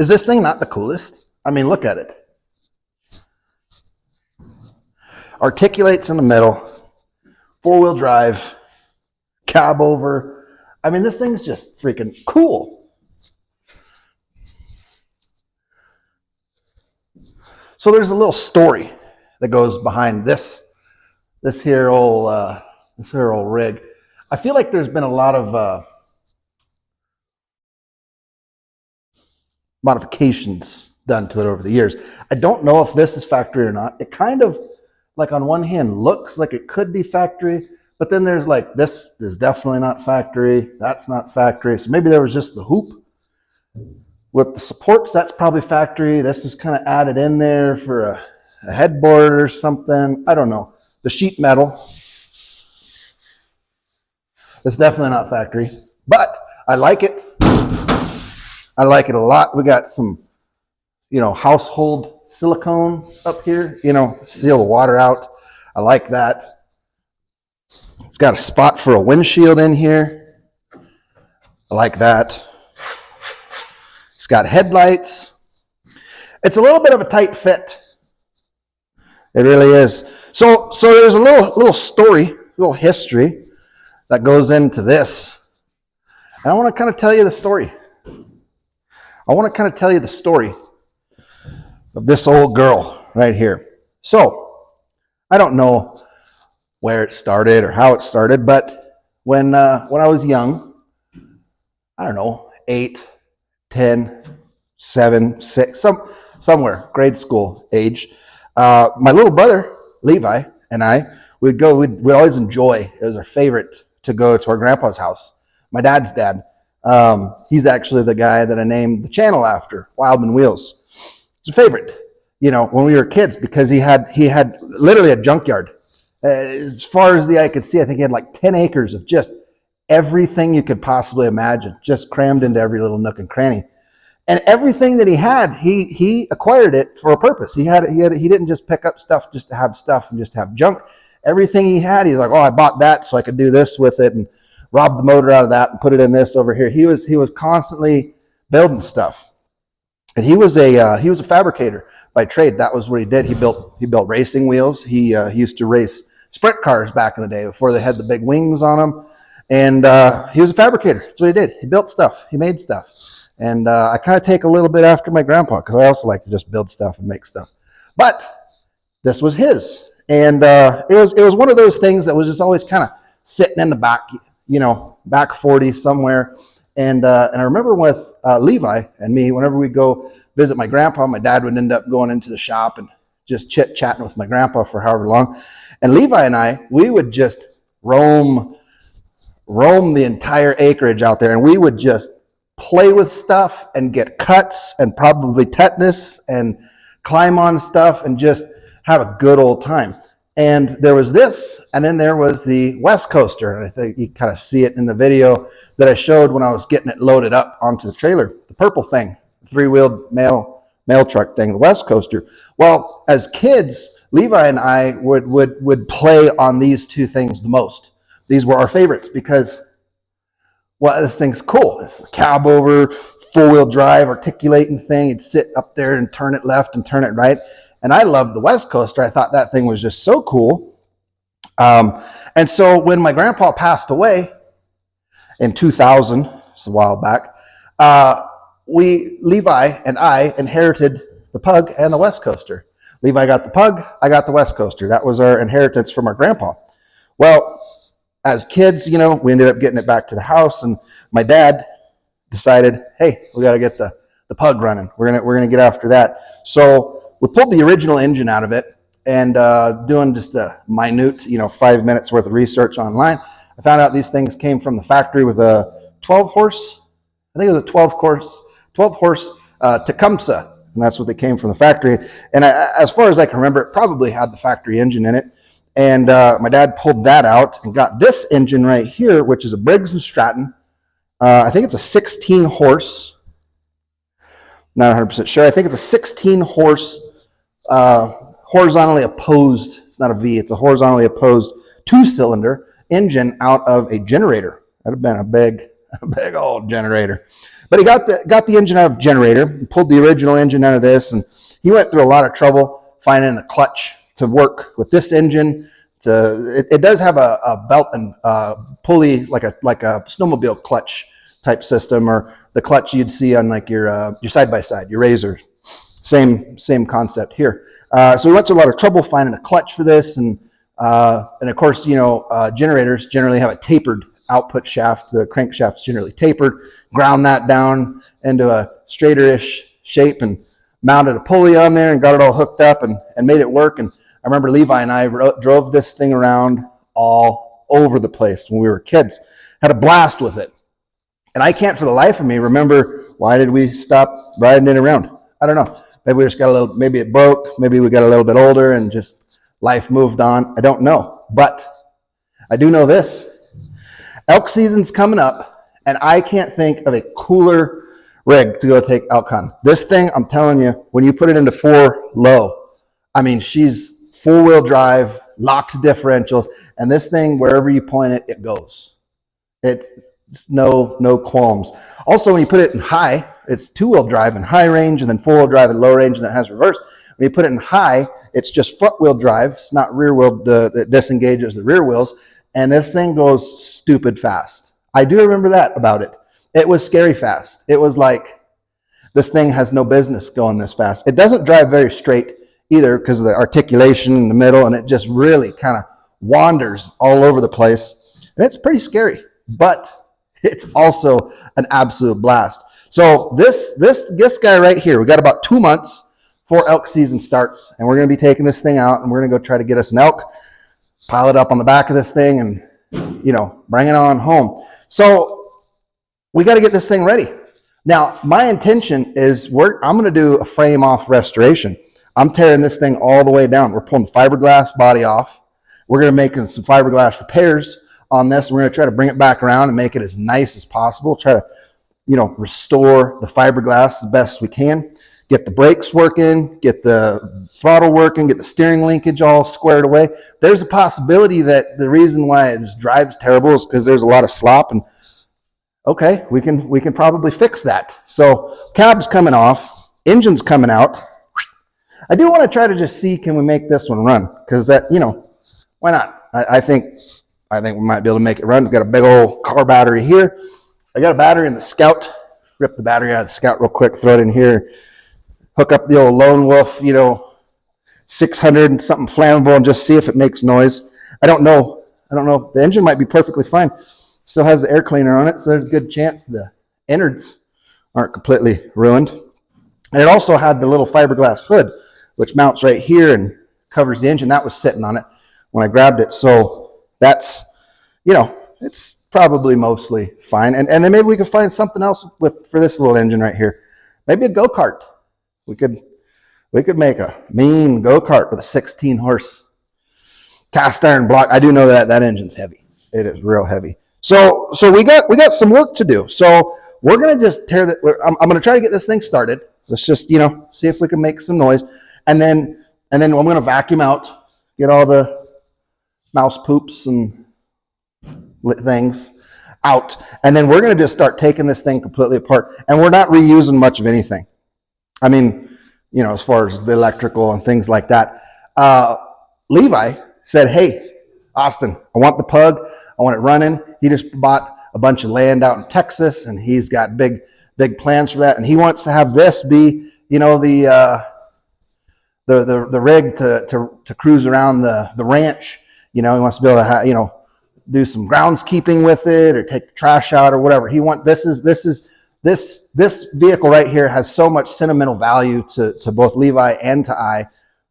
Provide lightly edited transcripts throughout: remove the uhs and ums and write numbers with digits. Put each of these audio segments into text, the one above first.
Is this thing not the coolest? I mean, look at it. Articulates in the middle, four-wheel drive, cab over. I mean, this thing's just freaking cool. So there's a little story that goes behind this here old rig. I feel like there's been a lot of modifications done to it over the years. I don't know if this is factory or not. It kind of, like, on one hand looks like it could be factory, but then there's like, this is definitely not factory, that's not factory. So maybe there was just the hoop with the supports, that's probably factory. This is kind of added in there for a headboard or something. I don't know. The sheet metal, it's definitely not factory, but I like it. I like it a lot. We got some, household silicone up here, seal the water out. I like that. It's got a spot for a windshield in here. I like that. It's got headlights. It's a little bit of a tight fit. It really is. So there's a little story, a little history that goes into this. And I want to kind of tell you the story. I want to kind of tell you the story of this old girl right here. So I don't know where it started or how it started, but when I was young, I don't know, 8, 10, 7, 6, somewhere, grade school age, my little brother, Levi, and I, we'd always enjoy, it was our favorite to go to our grandpa's house, my dad's dad. He's actually the guy that I named the channel after, Wildman Wheels. It's a favorite, when we were kids, because he had literally a junkyard. As far as the eye could see, I think he had like 10 acres of just everything you could possibly imagine, just crammed into every little nook and cranny. And everything that he had, he acquired it for a purpose. He didn't just pick up stuff just to have stuff and just have junk. Everything he had, he's like, oh, I bought that so I could do this with it and rob the motor out of that and put it in this over here. He was constantly building stuff. And he was a fabricator by trade. That was what he did. He built racing wheels. He used to race sprint cars back in the day before they had the big wings on them. And he was a fabricator. That's what he did. He built stuff. He made stuff. And I kind of take a little bit after my grandpa because I also like to just build stuff and make stuff. But this was his. And it was one of those things that was just always kind of sitting in the back, back 40 somewhere. And I remember with Levi and me, whenever we go visit my grandpa, my dad would end up going into the shop and just chit-chatting with my grandpa for however long. And Levi and I, we would just roam the entire acreage out there, and we would just play with stuff and get cuts and probably tetanus and climb on stuff and just have a good old time. And there was this, and then there was the West Coaster. And I think you kind of see it in the video that I showed when I was getting it loaded up onto the trailer. The purple thing, the three-wheeled mail truck thing, the West Coaster. Well, as kids, Levi and I would play on these two things the most. These were our favorites because, well, this thing's cool. It's a cab over, four-wheel drive, articulating thing. You'd sit up there and turn it left and turn it right. And I loved the West Coaster. I thought that thing was just so cool. And so when my grandpa passed away in 2000, it's a while back, Levi and I inherited the PUG and the West Coaster. Levi got the PUG, I got the West Coaster. That was our inheritance from our grandpa. Well, as kids, we ended up getting it back to the house, and my dad decided, hey, we got to get the PUG running. We're gonna get after that. So we pulled the original engine out of it, and doing just a minute, 5 minutes worth of research online, I found out these things came from the factory with a 12 horse. I think it was a 12 horse Tecumseh, and that's what they came from the factory. And as far as I can remember, it probably had the factory engine in it. And my dad pulled that out and got this engine right here, which is a Briggs & Stratton. I think it's a 16 horse. Not 100% sure. I think it's a 16 horse horizontally opposed. It's not a V. It's a horizontally opposed 2-cylinder engine out of a generator. That'd have been a big old generator. But he got the engine out of the generator, pulled the original engine out of this, and he went through a lot of trouble finding the clutch to work with this engine. It does have a belt and pulley, like a snowmobile clutch type system, or the clutch you'd see on like your side-by-side, your Razor. Same concept here. So we went to a lot of trouble finding a clutch for this, and of course, generators generally have a tapered output shaft. The crankshaft's generally tapered. Ground that down into a straighter-ish shape and mounted a pulley on there and got it all hooked up and made it work. And I remember Levi and I drove this thing around all over the place when we were kids. Had a blast with it. And I can't for the life of me remember, why did we stop riding it around? I don't know. Maybe we just got maybe it broke. Maybe we got a little bit older and just life moved on. I don't know. But I do know this. Elk season's coming up, and I can't think of a cooler rig to go take elk hunting. This thing, I'm telling you, when you put it into 4 low, I mean, she's 4-wheel drive, locked differentials, and this thing, wherever you point it, it goes. It's no qualms. Also, when you put it in high, it's 2-wheel drive in high range, and then 4-wheel drive in low range, and then it has reverse. When you put it in high, it's just front-wheel drive. It's not rear-wheel that disengages the rear wheels, and this thing goes stupid fast. I do remember that about it. It was scary fast. It was like, this thing has no business going this fast. It doesn't drive very straight either because of the articulation in the middle, and it just really kind of wanders all over the place. And it's pretty scary, but it's also an absolute blast. So this guy right here, we got about 2 months before elk season starts, and we're going to be taking this thing out, and we're going to go try to get us an elk, pile it up on the back of this thing, and bring it on home. So we got to get this thing ready. Now, my intention is I'm going to do a frame off restoration. I'm tearing this thing all the way down. We're pulling the fiberglass body off. We're going to make some fiberglass repairs on this. We're going to try to bring it back around and make it as nice as possible. Try to, restore the fiberglass as best we can. Get the brakes working, get the throttle working, get the steering linkage all squared away. There's a possibility that the reason why it just drives terrible is because there's a lot of slop, and okay, we can probably fix that. So cab's coming off, engine's coming out. I do want to try to just see, can we make this one run? Because that, why not? I think we might be able to make it run. We've got a big old car battery here. I got a battery in the Scout. Rip the battery out of the Scout real quick, throw it in here. Hook up the old Lone Wolf, 600 and something flammable, and just see if it makes noise. I don't know. The engine might be perfectly fine. Still has the air cleaner on it, so there's a good chance the innards aren't completely ruined. And it also had the little fiberglass hood, which mounts right here and covers the engine. That was sitting on it when I grabbed it. So that's, it's probably mostly fine. And then maybe we could find something else for this little engine right here. Maybe a go-kart. We could make a mean go-kart with a 16-horse cast iron block. I do know that engine's heavy. It is real heavy. So we got some work to do. So we're gonna just tear that. I'm gonna try to get this thing started. Let's just see if we can make some noise, and then I'm gonna vacuum out, get all the mouse poops and things out, and then we're gonna just start taking this thing completely apart. And we're not reusing much of anything. I mean, as far as the electrical and things like that. Levi said, "Hey, Austin, I want the PUG. I want it running." He just bought a bunch of land out in Texas, and he's got big plans for that. And he wants to have this be, the rig to cruise around the ranch. He wants to be able to do some groundskeeping with it, or take the trash out, or whatever. This vehicle right here has so much sentimental value to both Levi and to I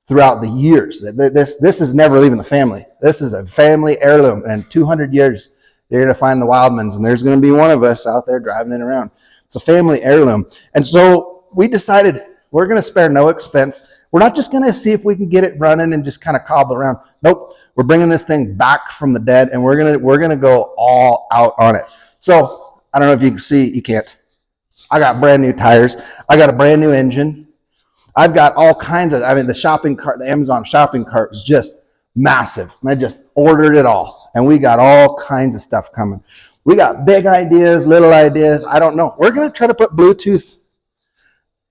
throughout the years. This is never leaving the family. This is a family heirloom, and in 200 years, you're going to find the Wildmans, and there's going to be one of us out there driving it around. It's a family heirloom. And so we decided we're going to spare no expense. We're not just going to see if we can get it running and just kind of cobble around. Nope. We're bringing this thing back from the dead, and we're going to go all out on it. So I don't know if you can see. You can't. I got brand new tires. I got a brand new engine. I've got all kinds of, the shopping cart, the Amazon shopping cart was just massive. And I just ordered it all. And we got all kinds of stuff coming. We got big ideas, little ideas. I don't know. We're going to try to put Bluetooth,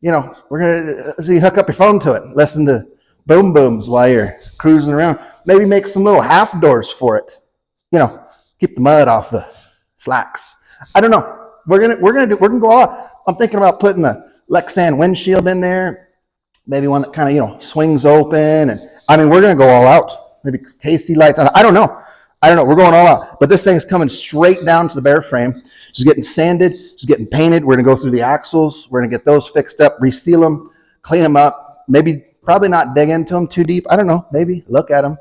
we're going to so you hook up your phone to it. Listen to boom booms while you're cruising around. Maybe make some little half doors for it. Keep the mud off the slacks. I don't know. We're gonna go all out. I'm thinking about putting a Lexan windshield in there. Maybe one that kind of, swings open. And we're going to go all out. Maybe KC lights. I don't know. We're going all out. But this thing's coming straight down to the bare frame. Just getting sanded, just getting painted. We're going to go through the axles. We're going to get those fixed up, reseal them, clean them up. Probably not dig into them too deep. I don't know. Maybe look at them.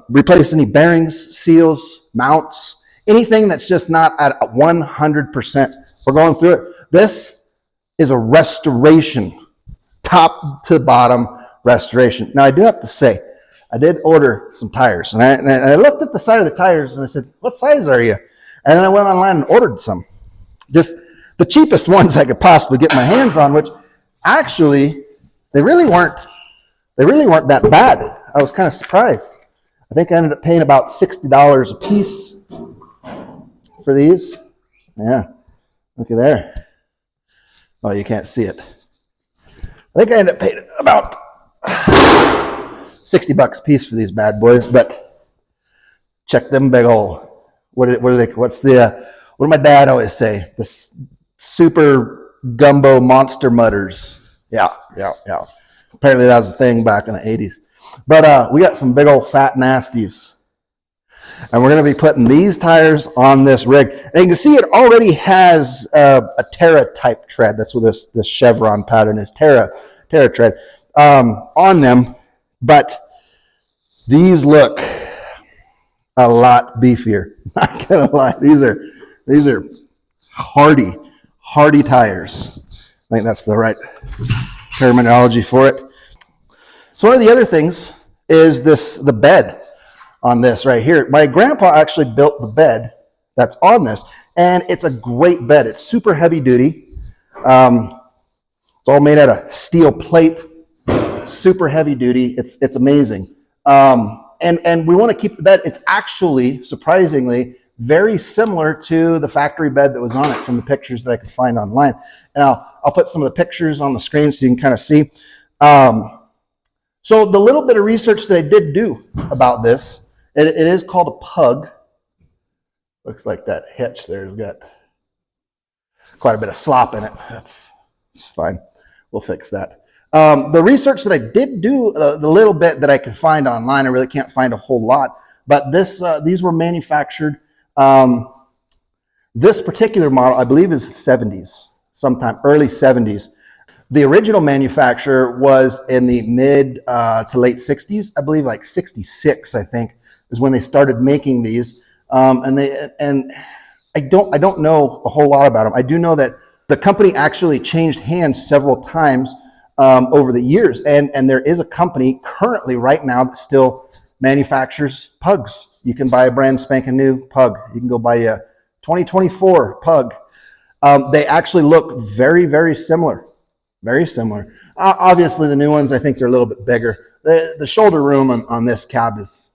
Replace any bearings, seals, mounts, anything that's just not at 100%. We're going through it. This is a restoration. Top to bottom restoration. Now, I do have to say, I did order some tires. And I looked at the side of the tires and I said, what size are you? And then I went online and ordered some. Just the cheapest ones I could possibly get my hands on, which actually, they really weren't that bad. I was kind of surprised. I think I ended up paying about $60 a piece for these. Yeah, look at there. Oh, you can't see it. I think I ended up paying about $60 a piece for these bad boys, but check them big old. What do my dad always say? The super gumbo monster mutters. Yeah. Apparently that was a thing back in the 80s. But we got some big old fat nasties. And we're going to be putting these tires on this rig. And you can see it already has a Terra type tread. That's what this chevron pattern is, Terra tread on them. But these look a lot beefier. Not going to lie. These are hardy tires. I think that's the right terminology for it. So one of the other things is the bed on this right here. My grandpa actually built the bed that's on this, and it's a great bed. It's super heavy duty. It's all made out of steel plate, super heavy duty. It's amazing. And we want to keep the bed. It's actually, surprisingly, very similar to the factory bed that was on it from the pictures that I could find online. And I'll put some of the pictures on the screen so you can kind of see. So the little bit of research that I did do about this, it is called a PUG. Looks like that hitch there's got quite a bit of slop in it. It's fine. We'll fix that. The research that I did do, the little bit that I could find online, I really can't find a whole lot, but these were manufactured. This particular model, I believe, is 70s, sometime early 70s. The original manufacturer was in the mid to late 60s, I believe, like 66, I think, is when they started making these. And I don't know a whole lot about them. I do know that the company actually changed hands several times over the years, and there is a company currently right now that still manufactures PUGs. You can buy a brand spanking new PUG. You can go buy a 2024 PUG. They actually look very, very similar. Very similar. Obviously, the new ones, I think they're a little bit bigger. The shoulder room on this cab is,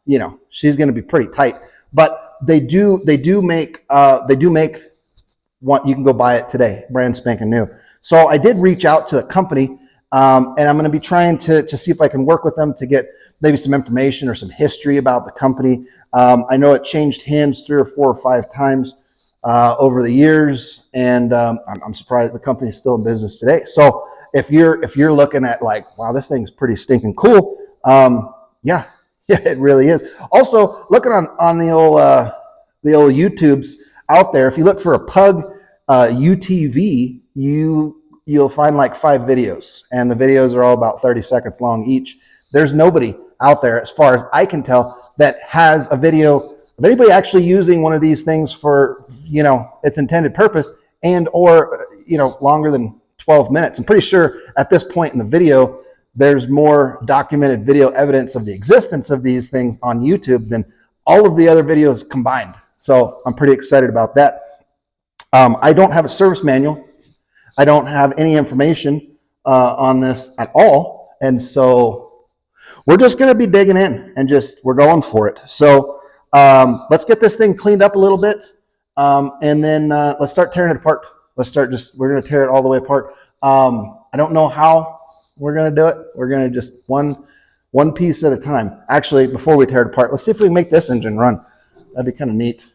she's going to be pretty tight. But they do make one. You can go buy it today, brand spanking new. So I did reach out to the company, and I'm going to be trying to see if I can work with them to get maybe some information or some history about the company. I know it changed hands 3 or 4 or 5 times over the years, and I'm surprised the company is still in business today. So if you're looking at like, wow, this thing's pretty stinking cool, yeah, it really is. Also, looking on the old YouTubes out there, if you look for a PUG UTV, you'll find like 5 videos, and the videos are all about 30 seconds long each. There's nobody out there, as far as I can tell, that has a video of anybody actually using one of these things for, its intended purpose, and or, longer than 12 minutes. I'm pretty sure at this point in the video, there's more documented video evidence of the existence of these things on YouTube than all of the other videos combined. So I'm pretty excited about that. I don't have a service manual. I don't have any information on this at all. And so we're just going to be digging in and we're going for it. So let's get this thing cleaned up a little bit. And then let's start tearing it apart. We're going to tear it all the way apart. I don't know how we're going to do it. We're going to just one piece at a time. Actually, before we tear it apart, let's see if we can make this engine run. That'd be kind of neat.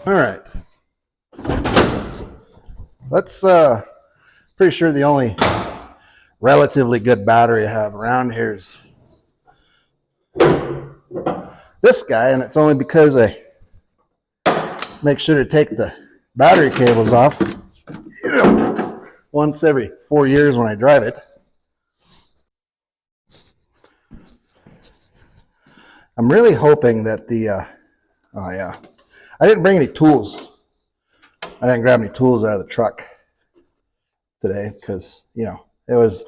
All right. Let's, pretty sure the only relatively good battery I have around here is this guy, and it's only because I make sure to take the battery cables off once every 4 years when I drive it. I'm really hoping that oh yeah, I didn't bring any tools. I didn't grab any tools out of the truck today because, you know, it was,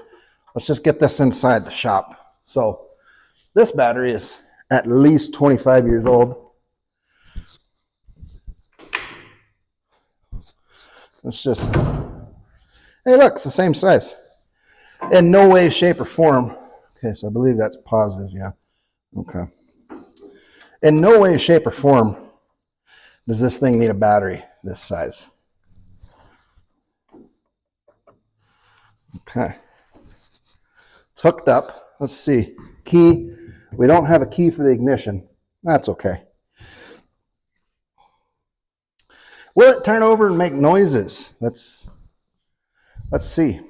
let's just get this inside the shop. So this battery is at least 25 years old. It's just, hey, look, it's the same size. In no way, shape, or form. Okay, so I believe that's positive, yeah. Okay. In no way, shape, or form does this thing need a battery this size. Okay. It's hooked up. Let's see. Key. We don't have a key for the ignition. That's okay. Will it turn over and make noises? Let's see.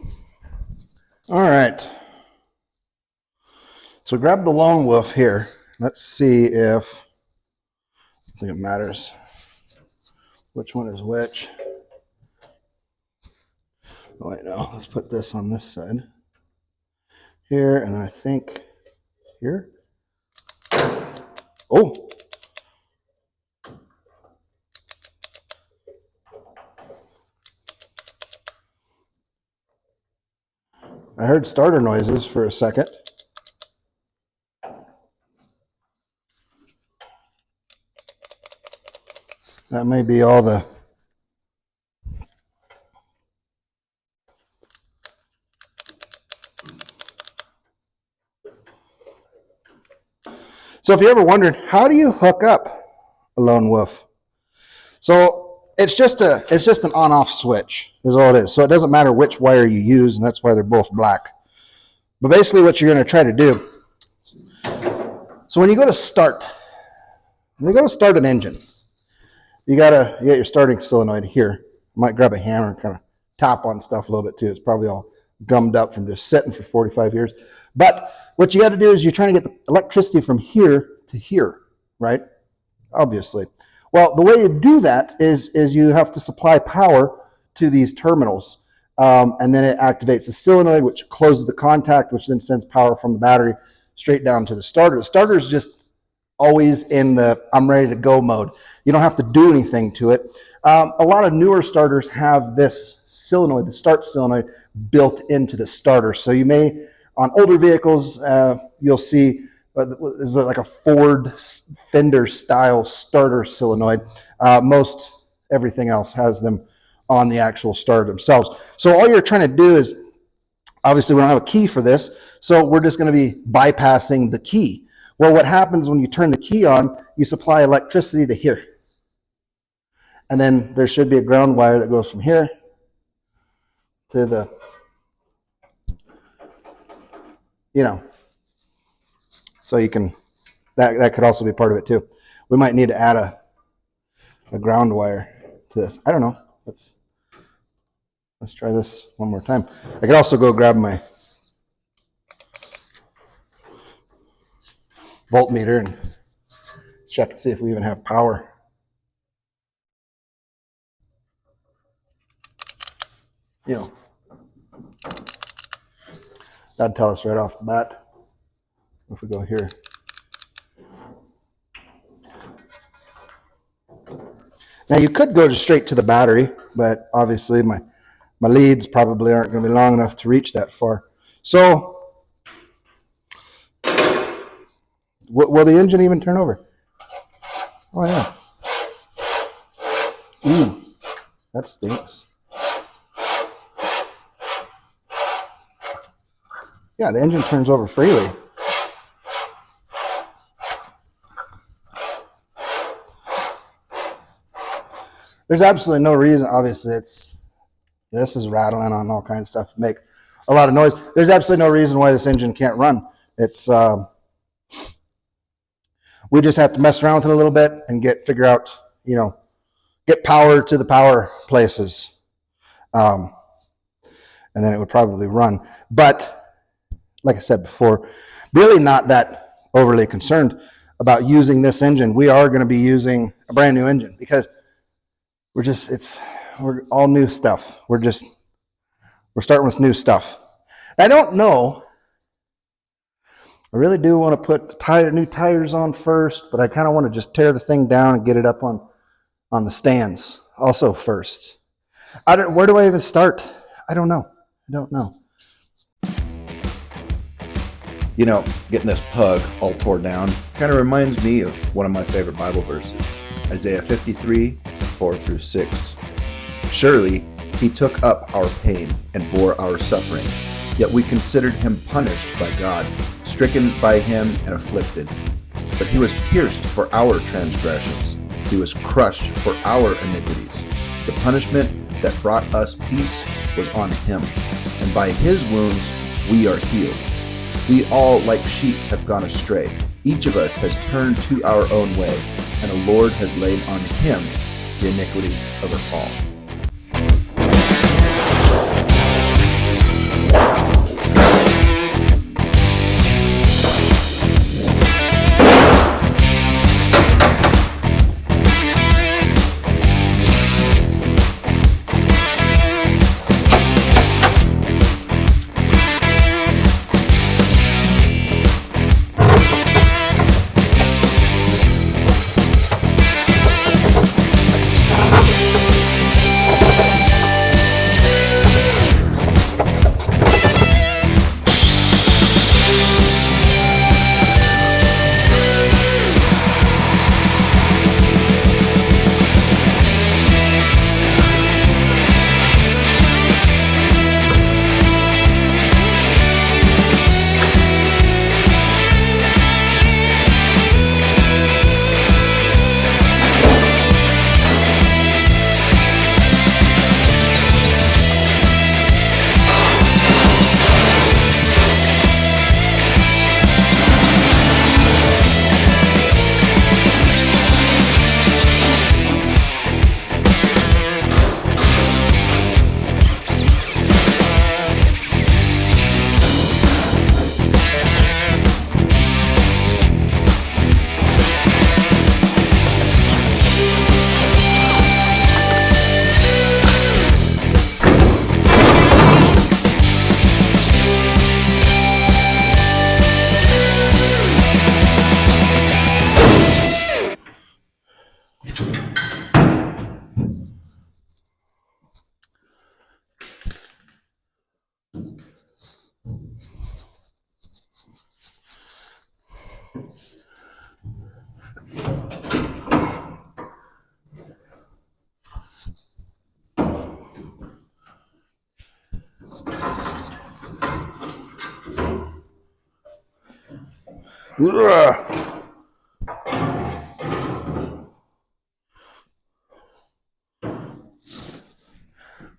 All right. So grab the lone wolf here. Let's see if, I think it matters which one is which. Oh, wait, no. Let's put this on this side here, and then I think here. Oh. I heard starter noises for a second. That may be all the So if you're ever wondering, how do you hook up a lone wolf? So it's just an on-off switch is all it is. So it doesn't matter which wire you use, and that's why they're both black. But basically what you're going to try to do, so when you go to start an engine, you got your starting solenoid here. I might grab a hammer and kind of tap on stuff a little bit too. It's probably all gummed up from just sitting for 45 years. But what you got to do is you're trying to get the electricity from here to here, right? Obviously. Well, the way you do that is you have to supply power to these terminals. And then it activates the solenoid, which closes the contact, which then sends power from the battery straight down to the starter. The starter is just always in the I'm ready to go mode. You don't have to do anything to it. A lot of newer starters have this solenoid, the start solenoid, built into the starter. So you may, on older vehicles, you'll see is like a Ford fender style starter solenoid. Most everything else has them on the actual starter themselves. So all you're trying to do is, obviously we don't have a key for this, so we're just going to be bypassing the key. Well, what happens when you turn the key on, you supply electricity to here. And then there should be a ground wire that goes from here to the, so you can, that could also be part of it too. We might need to add a ground wire to this. I don't know. Let's try this one more time. I could also go grab my voltmeter and check to see if we even have power. That'd tell us right off the bat. If we go here. Now you could go straight to the battery, but obviously my leads probably aren't going to be long enough to reach that far. So Will the engine even turn over? Oh, yeah. Ooh, that stinks. Yeah, the engine turns over freely. There's absolutely no reason. Obviously, this is rattling on all kinds of stuff, make a lot of noise. There's absolutely no reason why this engine can't run. It's we just have to mess around with it a little bit and figure out, get power to the power places, and then it would probably run. But like I said before, really not that overly concerned about using this engine. We are going to be using a brand new engine because we're all new stuff. We're starting with new stuff. I don't know. I really do want to put new tires on first, but I kind of want to just tear the thing down and get it up on the stands also first. Where do I even start? I don't know. Getting this pug all tore down kind of reminds me of one of my favorite Bible verses, Isaiah 53, 4-6. Surely he took up our pain and bore our suffering, yet we considered him punished by God, stricken by him and afflicted. But he was pierced for our transgressions, he was crushed for our iniquities. The punishment that brought us peace was on him, and by his wounds we are healed. We all, like sheep, have gone astray. Each of us has turned to our own way, and the Lord has laid on him the iniquity of us all.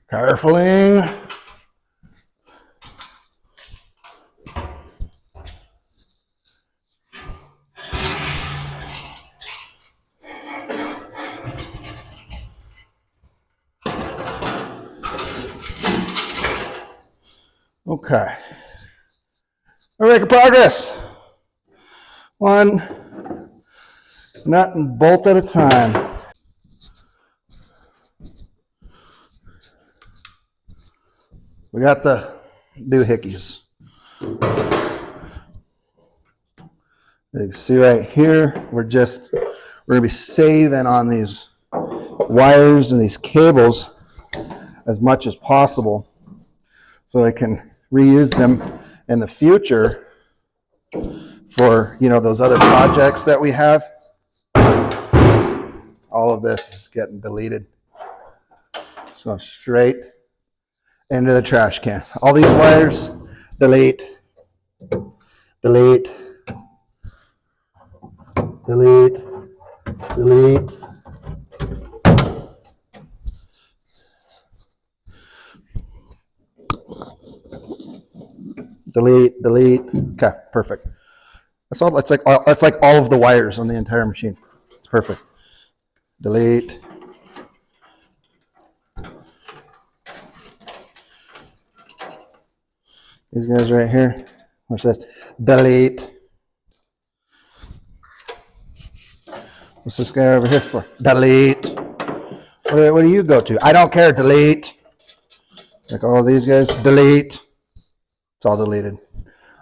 Carefully. Okay. We're making progress. One nut and bolt at a time. We got the doohickeys. You can see right here, we're gonna be saving on these wires and these cables as much as possible so I can reuse them in the future for, you know, those other projects that we have. All of this is getting deleted. It's going straight into the trash can. All these wires, delete, delete, delete, delete. Delete, delete. Okay, perfect. That's all. That's like all of the wires on the entire machine. It's perfect. Delete. These guys right here. Watch this. Delete. What's this guy over here for? Delete. What do you go to? I don't care. Delete. Like all these guys. Delete. It's all deleted.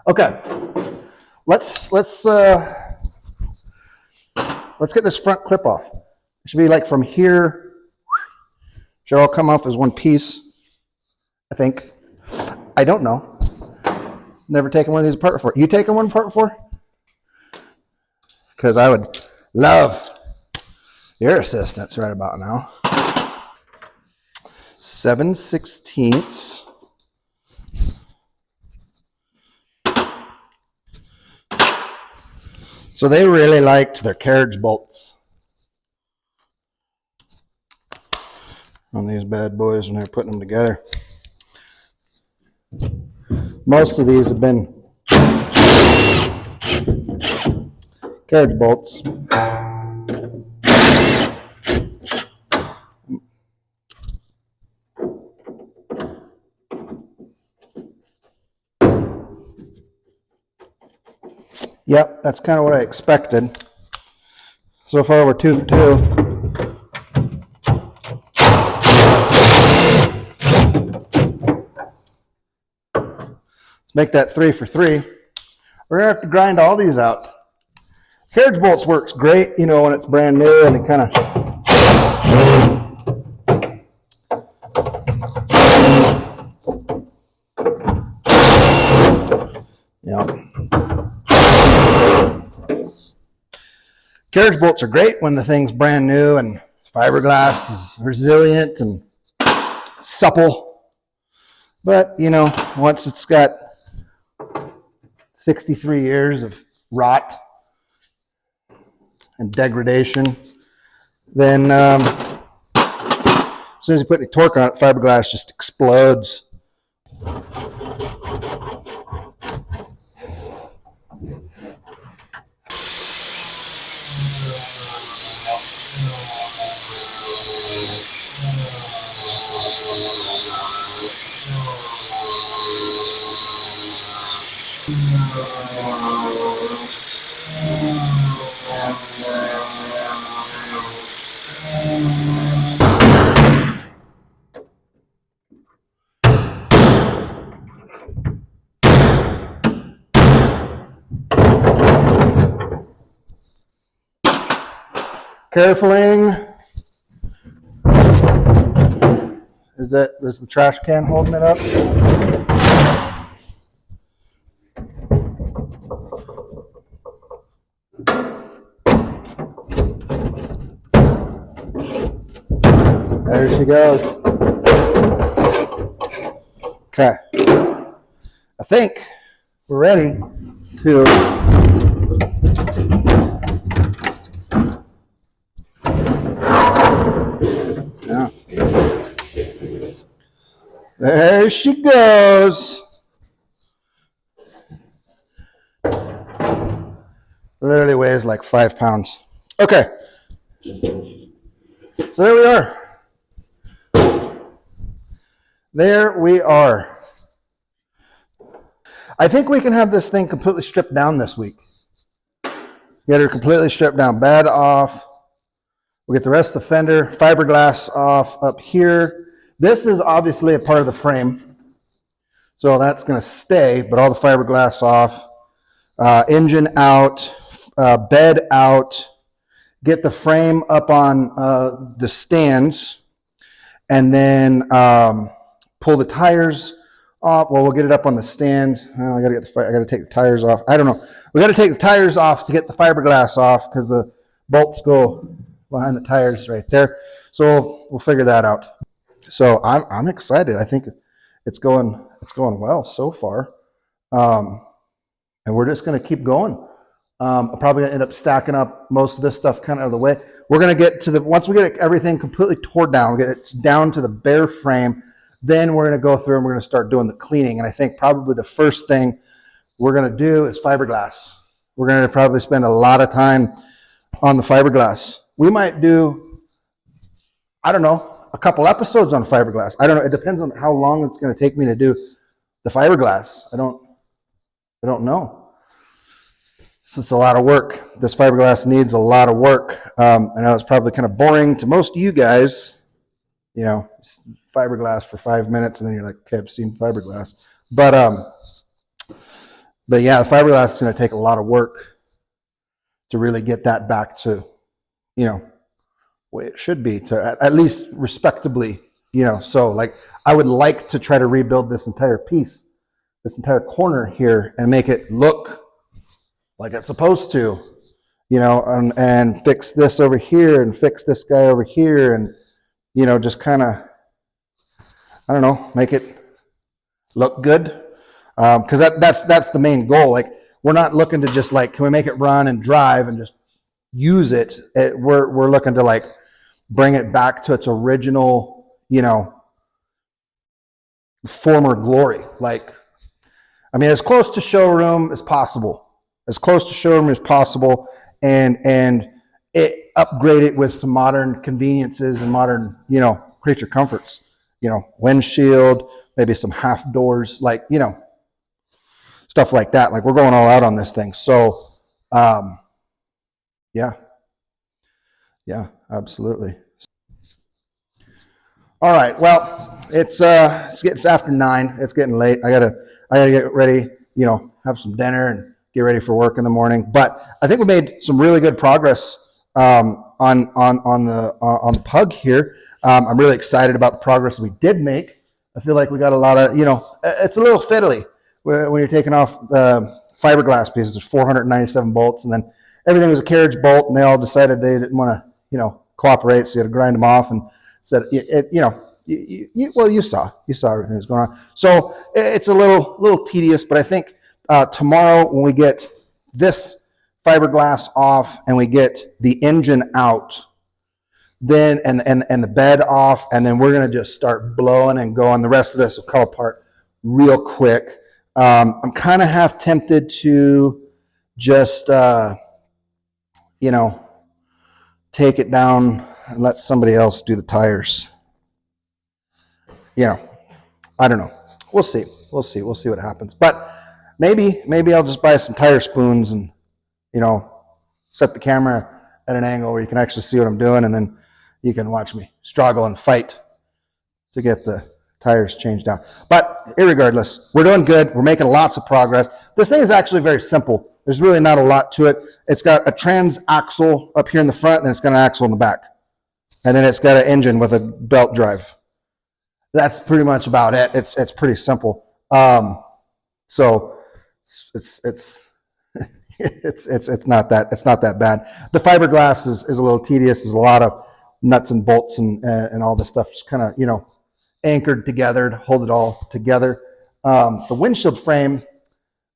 Okay. Let's get this front clip off. It should be like from here. Should all come off as one piece. I think. I don't know. Never taken one of these apart before. You taken one apart before? Because I would love your assistance right about now. 7/16. So they really liked their carriage bolts on these bad boys when they're putting them together. Most of these have been carriage bolts. Yep, that's kind of what I expected. So far, we're 2 for 2. Let's make that 3 for 3. We're gonna have to grind all these out. Carriage bolts works great, you know, when it's brand new and it kind of. Yeah. Carriage bolts are great when the thing's brand new and fiberglass is resilient and supple. But, you know, once it's got 63 years of rot and degradation, then as soon as you put any torque on it, the fiberglass just explodes. Carefuling. Is the trash can holding it up? There she goes. Okay. I think we're ready to yeah. There she goes. Literally weighs like 5 pounds. Okay. So there we are. There we are. I think we can have this thing completely stripped down this week. Get her completely stripped down. Bed off. We'll get the rest of the fender, fiberglass off up here. This is obviously a part of the frame. So that's going to stay, but all the fiberglass off. Engine out. Bed out. Get the frame up on the stands. And then pull the tires Well, we'll get it up on the stand. I got to take the tires off. I don't know. We got to take the tires off to get the fiberglass off because the bolts go behind the tires right there. So we'll figure that out. So I'm excited. I think it's going well so far, and we're just going to keep going. I'm probably going to end up stacking up most of this stuff kind of out of the way. We're going to get to once we get everything completely tore down, get it down to the bare frame. Then we're going to go through and we're going to start doing the cleaning. And I think probably the first thing we're going to do is fiberglass. We're going to probably spend a lot of time on the fiberglass. We might do, I don't know, a couple episodes on fiberglass. I don't know. It depends on how long it's going to take me to do the fiberglass. I don't know. This is a lot of work. This fiberglass needs a lot of work. I know it's probably kind of boring to most of you guys. You know, fiberglass for 5 minutes, and then you're like, okay, I've seen fiberglass. But yeah, the fiberglass is going to take a lot of work to really get that back to, you know, way it should be, to at least respectably, you know. So like, I would like to try to rebuild this entire piece, this entire corner here, and make it look like it's supposed to, you know, and fix this over here and fix this guy over here, and you know, just kind of, I don't know, make it look good. Because that's the main goal. Like, we're not looking to just like, can we make it run and drive and just use it? We're looking to like bring it back to its original, you know, former glory. Like, I mean, as close to showroom as possible, and it upgrade it with some modern conveniences and modern, you know, creature comforts, you know, windshield, maybe some half doors, like, you know, stuff like that. Like, we're going all out on this thing. So, yeah, absolutely. All right. Well, it's after 9. It's getting late. I gotta get ready, you know, have some dinner and get ready for work in the morning. But I think we made some really good progress on the PUG here. I'm really excited about the progress we did make. I feel like we got a lot of, you know, it's a little fiddly when you're taking off the fiberglass pieces. There's 497 bolts, and then everything was a carriage bolt, and they all decided they didn't want to, you know, cooperate, so you had to grind them off, and said, you know, you saw everything that was going on. So it's a little tedious, but I think tomorrow when we get this fiberglass off and we get the engine out, then and the bed off, and then we're going to just start blowing and going. The rest of this will come apart real quick. I'm kind of half tempted to just you know, take it down and let somebody else do the tires. You know, I don't know. We'll see what happens. But maybe I'll just buy some tire spoons and, you know, set the camera at an angle where you can actually see what I'm doing, and then you can watch me struggle and fight to get the tires changed out. But irregardless, we're doing good. We're making lots of progress. This thing is actually very simple. There's really not a lot to it. It's got a trans axle up here in the front, and then it's got an axle in the back. And then it's got an engine with a belt drive. That's pretty much about it. It's pretty simple. So it's it's not that bad. The fiberglass is a little tedious. There's a lot of nuts and bolts and all this stuff just kind of, you know, anchored together to hold it all together. The windshield frame,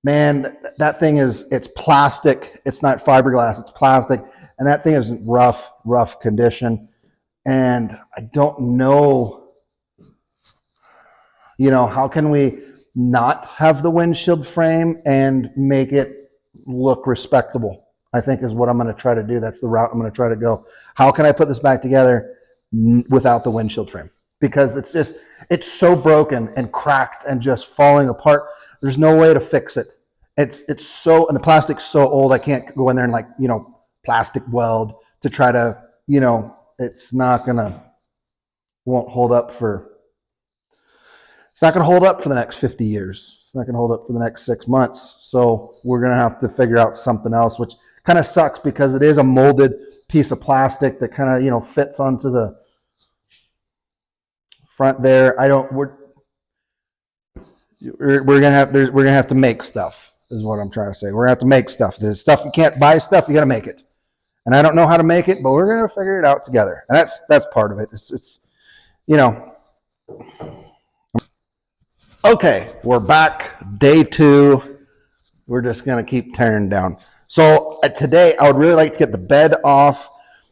man, that thing it's plastic. It's not fiberglass. It's plastic, and that thing is in rough condition. And I don't know, you know, how can we not have the windshield frame and make it look respectable, I think is what I'm going to try to do. That's the route I'm going to try to go. How can I put this back together without the windshield frame? Because it's so broken and cracked and just falling apart. There's no way to fix it. It's so, and the plastic's so old, I can't go in there and, like, you know, plastic weld to try to, you know, it's not going to hold up for the next 50 years. It's not going to hold up for the next 6 months. So we're going to have to figure out something else, which kind of sucks because it is a molded piece of plastic that kind of, you know, fits onto the front there. we're gonna have to make stuff. Is what I'm trying to say. We're gonna have to make stuff. There's stuff you can't buy stuff. You got to make it. And I don't know how to make it, but we're gonna figure it out together. And that's part of it. It's you know. Okay, we're back. Day 2. We're just gonna keep tearing down. So today, I would really like to get the bed off.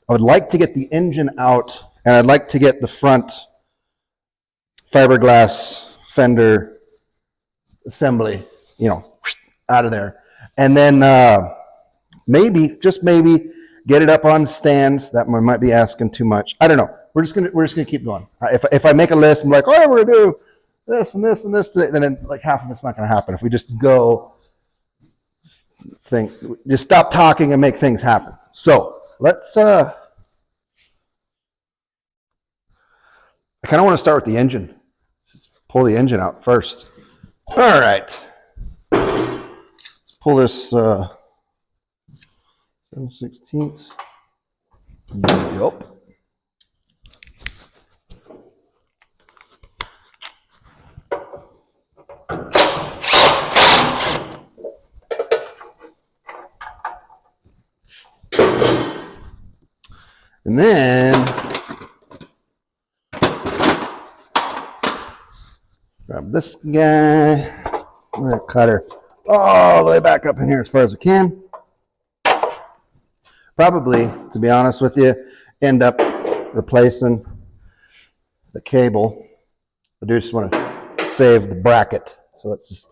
I would like to get the engine out, and I'd like to get the front fiberglass fender assembly, out of there. And then maybe, just maybe, get it up on stands. That might be asking too much. I don't know. We're just gonna keep going. If I make a list, I'm like, oh, we're gonna do this and this and this, then like half of it's not gonna happen. If we just go, just stop talking and make things happen. So let's. I kind of want to start with the engine. Just pull the engine out first. All right. Let's pull this 7/16. Yup. And then grab this guy. I'm gonna cut her all the way back up in here as far as I can. Probably, to be honest with you, end up replacing the cable. I do just want to save the bracket. So let's just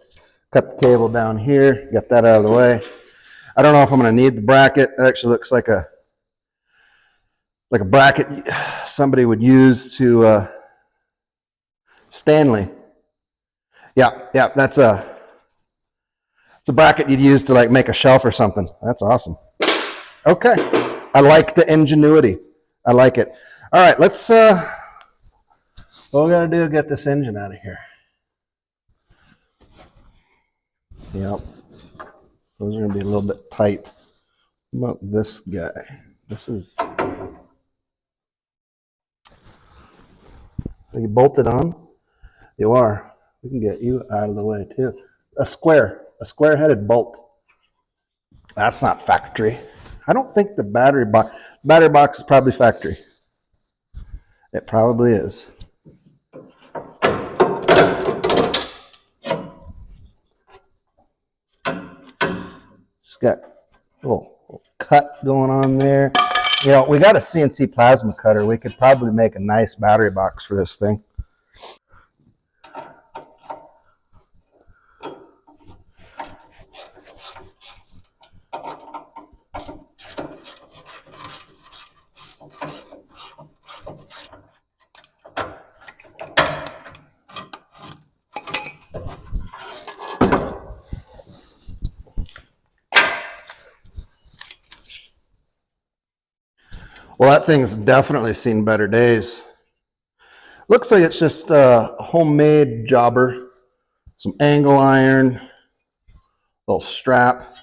cut the cable down here, get that out of the way. I don't know if I'm going to need the bracket. It actually looks like a bracket somebody would use to Stanley. Yeah, it's a bracket you'd use to like make a shelf or something. That's awesome. Okay, I like the ingenuity. I like it. All right, let's. What we gotta do is get this engine out of here. Yep, those are gonna be a little bit tight. What about this guy? This is. Are you bolted on? You are. We can get you out of the way too. A square-headed bolt. That's not factory. I don't think the battery box is probably factory. It probably is. It's got a little cut going on there. We got a CNC plasma cutter. We could probably make a nice battery box for this thing. Well, that thing's definitely seen better days. Looks like it's just a homemade jobber, some angle iron, little strap.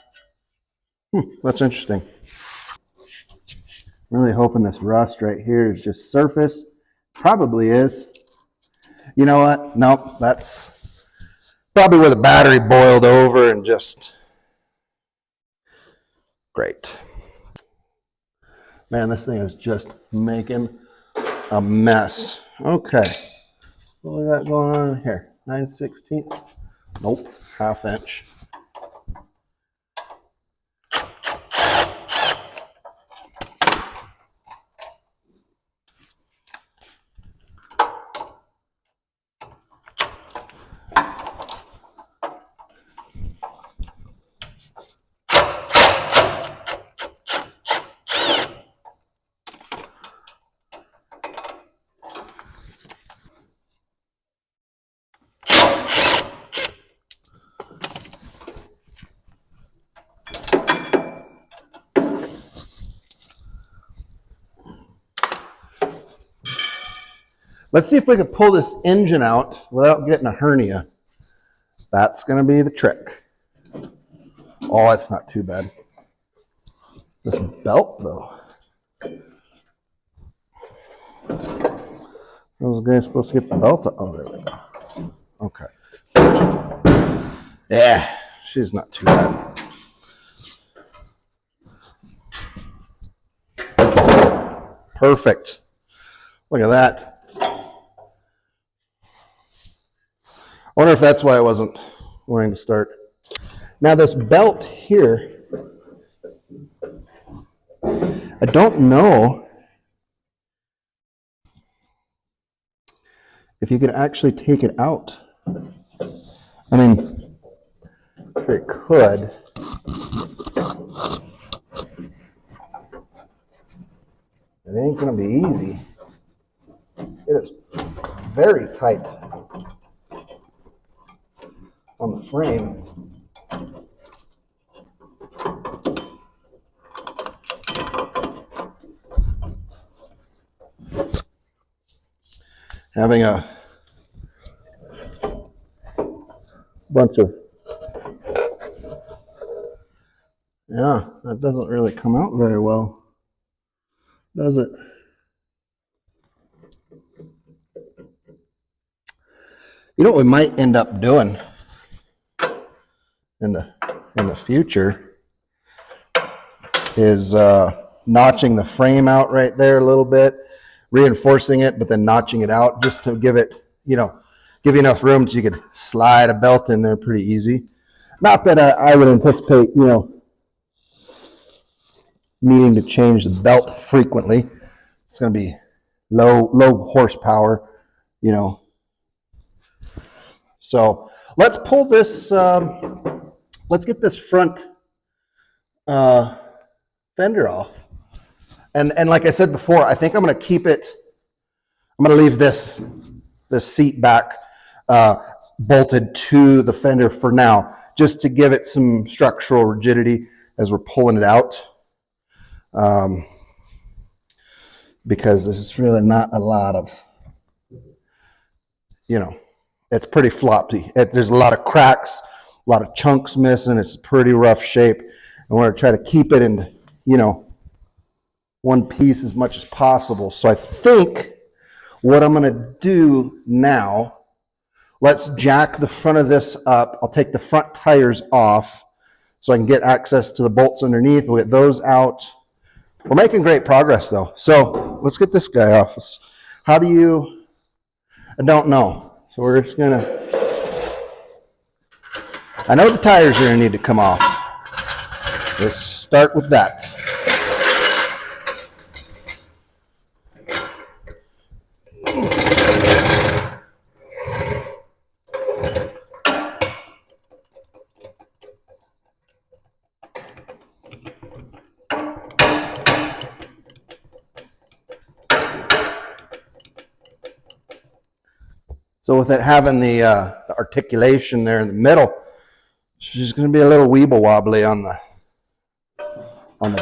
That's interesting. Really hoping this rust right here is just surface. Probably is. You know what? Nope, that's probably where the battery boiled over and just great. Man, this thing is just making a mess. Okay, what we got going on here? 9/16? Nope, 1/2 inch. Let's see if we can pull this engine out without getting a hernia. That's going to be the trick. Oh, it's not too bad. This belt, though. Those guys supposed to get the belt out. Oh, there we go. Okay. Yeah, she's not too bad. Perfect. Look at that. I wonder if that's why I wasn't wanting to start. Now this belt here, I don't know if you could actually take it out. I mean, it could. It ain't gonna be easy. It is very tight on the frame. Having a bunch of, yeah, that doesn't really come out very well, does it? You know what we might end up doing in the future is notching the frame out right there a little bit, reinforcing it, but then notching it out just to give it, give you enough room so you could slide a belt in there pretty easy. Not that I would anticipate, needing to change the belt frequently. It's going to be low horsepower, So let's pull this, let's get this front fender off. And like I said before, I think I'm going to keep it, I'm going to leave this seat back bolted to the fender for now, just to give it some structural rigidity as we're pulling it out. Because there's really not a lot of, it's pretty floppy. There's a lot of cracks, a lot of chunks missing. It's pretty rough shape. And we're going to try to keep it in, one piece as much as possible. So I think what I'm going to do now, let's jack the front of this up. I'll take the front tires off so I can get access to the bolts underneath. We'll get those out. We're making great progress though. So let's get this guy off. I don't know. So we're just I know the tires are gonna need to come off. Let's start with that. So with it having the articulation there in the middle, it's just going to be a little weeble wobbly on the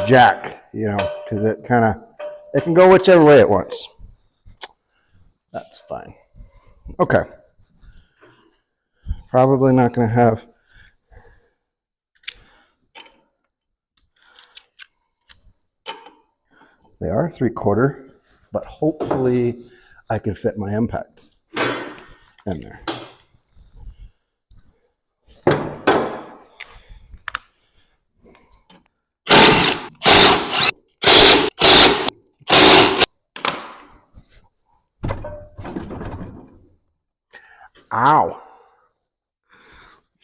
jack, because it can go whichever way it wants. That's fine. Okay. Probably not going to have. They are 3/4, but hopefully I can fit my impact in there. Ow.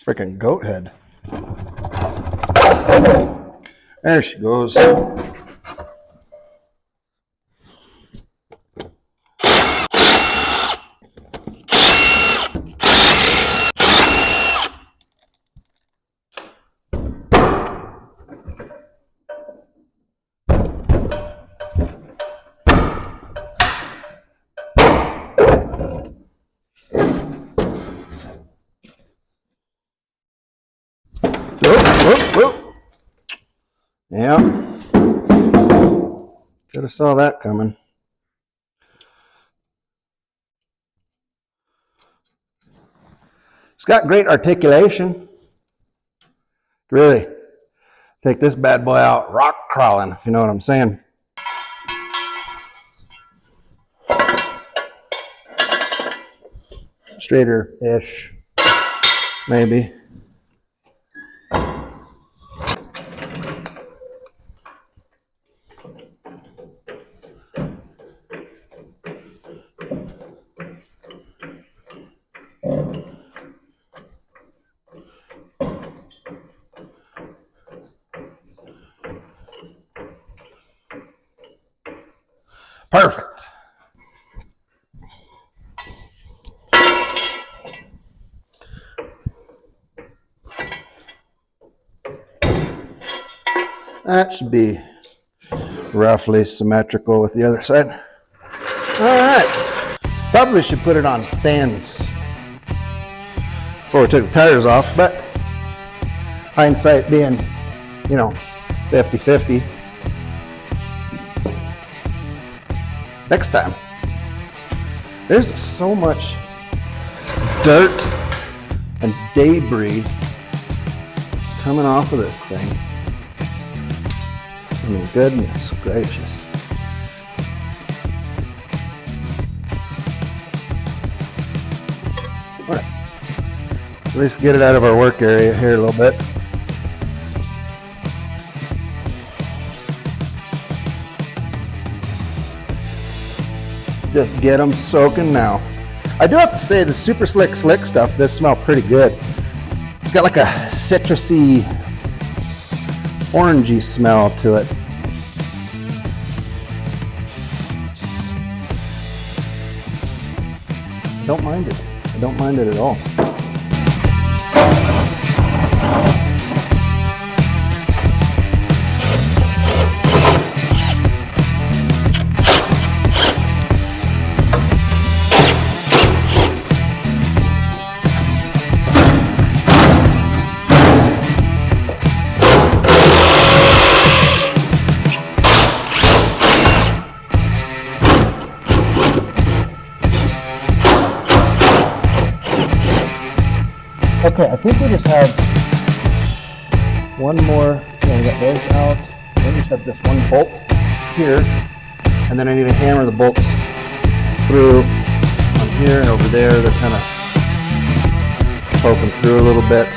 Freaking goat head. There she goes. Whoop. Yeah. Could have saw that coming. It's got great articulation. Really take this bad boy out rock crawling, if you know what I'm saying. Straighter-ish. maybe. Perfect. That should be roughly symmetrical with the other side. All right. Probably should put it on stands before we took the tires off, but hindsight being, 50-50. Next time. There's so much dirt and debris that's coming off of this thing. I mean, goodness gracious. All right. At least get it out of our work area here a little bit. Just get them soaking now. I do have to say the Super Slick stuff does smell pretty good. It's got like a citrusy, orangey smell to it. I don't mind it. I don't mind it at all. Okay, I think we just have one more. We got those out. Then we just have this one bolt here, and then I need to hammer the bolts through on here and over there. They're kind of poking through a little bit,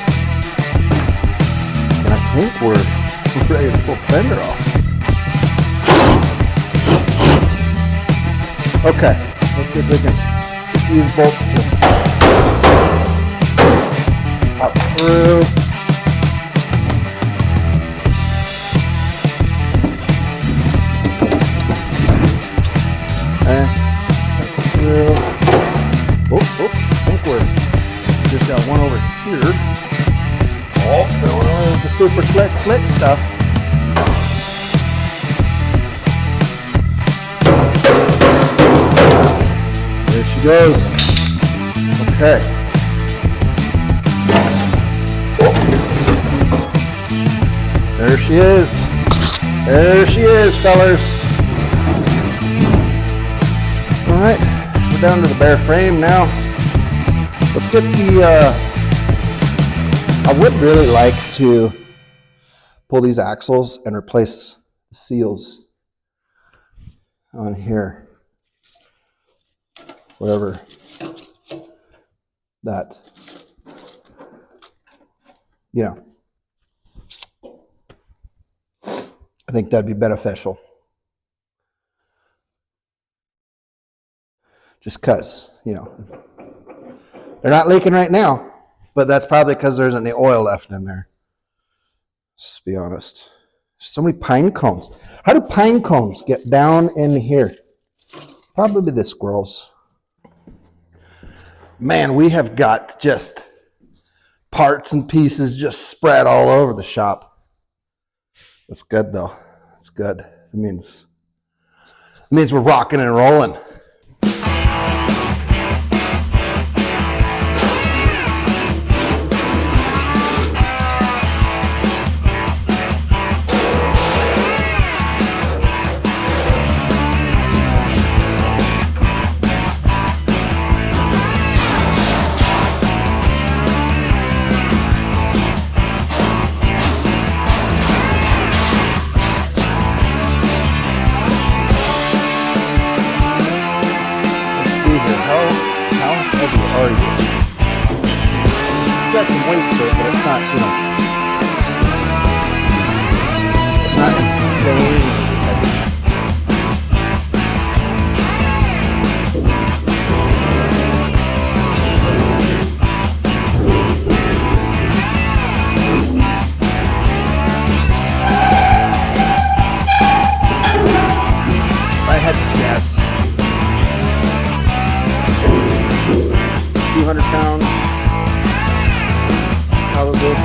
and I think we're ready to pull the fender off. Okay, let's see if we can get these bolts up through. Okay, up through. I think we're just got one over here. Oh, going on the Super Slick stuff. There she goes. Okay. There she is. There she is, fellers. All right, we're down to the bare frame now. Let's get the, I would really like to pull these axles and replace the seals on here. Whatever that, I think that'd be beneficial. Just because, they're not leaking right now, but that's probably because there isn't any oil left in there. Let's be honest. There's so many pine cones. How do pine cones get down in here? Probably the squirrels. Man, we have got just parts and pieces just spread all over the shop. That's good though. It's good. It means we're rocking and rolling. got some weight to it, but it's not, it's not insane heavy. If I had to guess, 200 pounds, probably.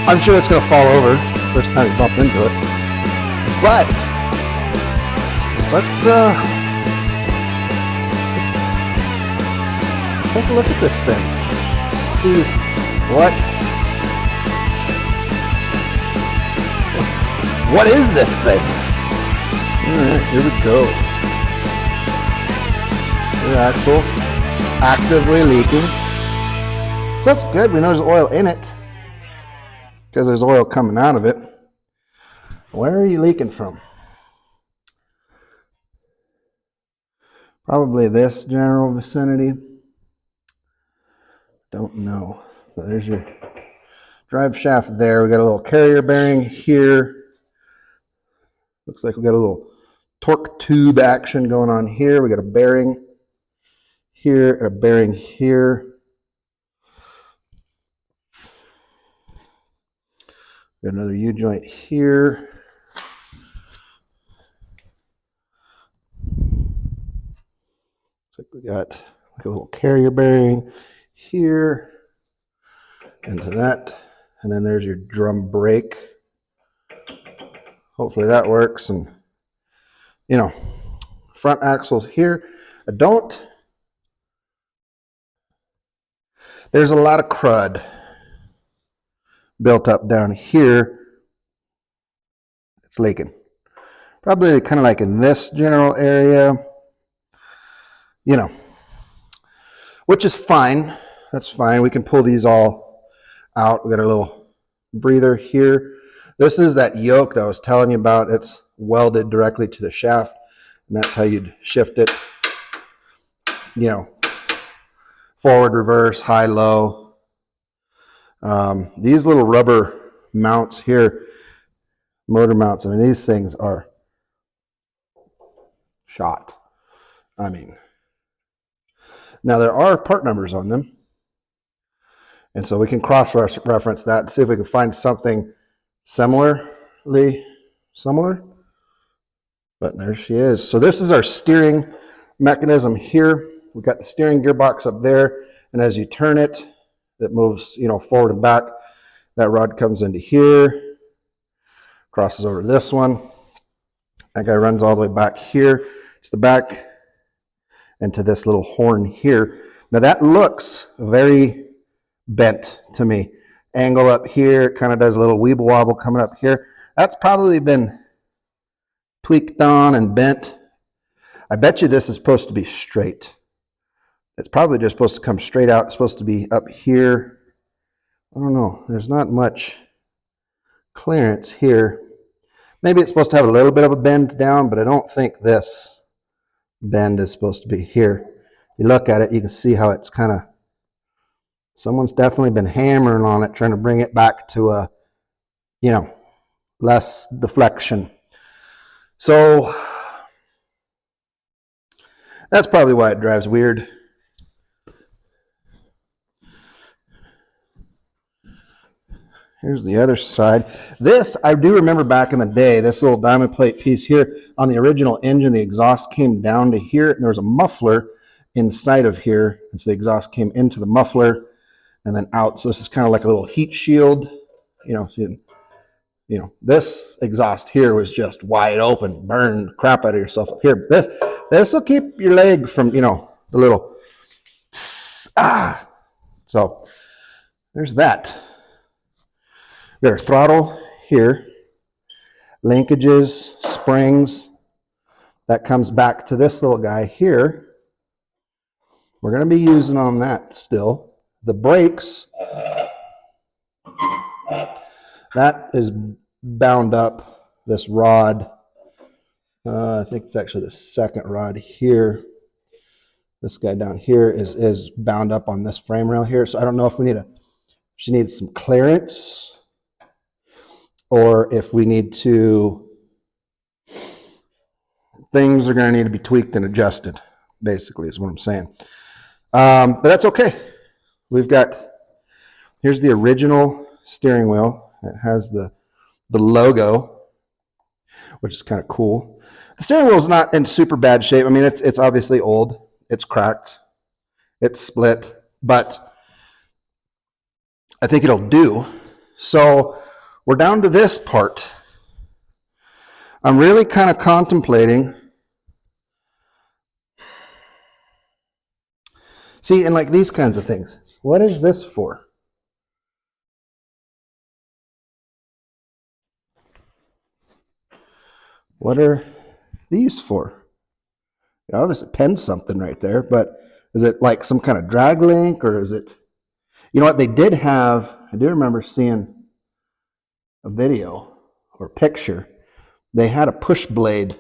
I'm sure it's going to fall over first time you bump into it. But let's take a look at this thing. See what is this thing? All right, here we go. Your axle actively leaking. So that's good. We know there's oil in it, because there's oil coming out of it. Where are you leaking from? Probably this general vicinity. Don't know. But there's your drive shaft there. We got a little carrier bearing here. Looks like we got a little torque tube action going on here. We got a bearing here, a bearing here. Got another U-joint here. Looks like we got like a little carrier bearing here into that. And then there's your drum brake. Hopefully that works. And, front axles here. There's a lot of crud built up down here. It's leaking. Probably kind of like in this general area, which is fine. That's fine. We can pull these all out. We got a little breather here. This is that yoke that I was telling you about. It's welded directly to the shaft, and that's how you'd shift it. Forward, reverse, high, low. These little rubber mounts here, motor mounts, these things are shot. Now there are part numbers on them, and so we can cross-reference that and see if we can find something similar. But there she is. So this is our steering mechanism here. We've got the steering gearbox up there, and as you turn it, that moves, forward and back. That rod comes into here, crosses over to this one. That guy runs all the way back here to the back and to this little horn here. Now that looks very bent to me. Angle up here, it kind of does a little weeble wobble coming up here. That's probably been tweaked on and bent. I bet you this is supposed to be straight. It's probably just supposed to come straight out. It's supposed to be up here. I don't know. There's not much clearance here. Maybe it's supposed to have a little bit of a bend down, but I don't think this bend is supposed to be here. If you look at it, you can see how it's kind of, someone's definitely been hammering on it, trying to bring it back to a, less deflection. So that's probably why it drives weird. Here's the other side. This, I do remember back in the day, this little diamond plate piece here, on the original engine, the exhaust came down to here, and there was a muffler inside of here, and so the exhaust came into the muffler and then out. So this is kind of like a little heat shield This exhaust here was just wide open, burn the crap out of yourself up here. But this will keep your leg from, the little So there's that. We got our throttle here, linkages, springs. That comes back to this little guy here. We're going to be using on that still. The brakes, that is bound up, this rod. I think it's actually the second rod here. This guy down here is bound up on this frame rail here. So I don't know if she needs some clearance or if we need to, things are going to need to be tweaked and adjusted, basically is what I'm saying. But that's okay. Here's the original steering wheel. It has the logo, which is kind of cool. The steering wheel is not in super bad shape. I mean, it's obviously old. It's cracked. It's split, but I think it'll do. So we're down to this part. I'm really kind of contemplating. See, and like these kinds of things. What is this for? What are these for? It obviously pens something right there, but is it like some kind of drag link, or is it, what they did have, I do remember seeing a video or picture. They had a push blade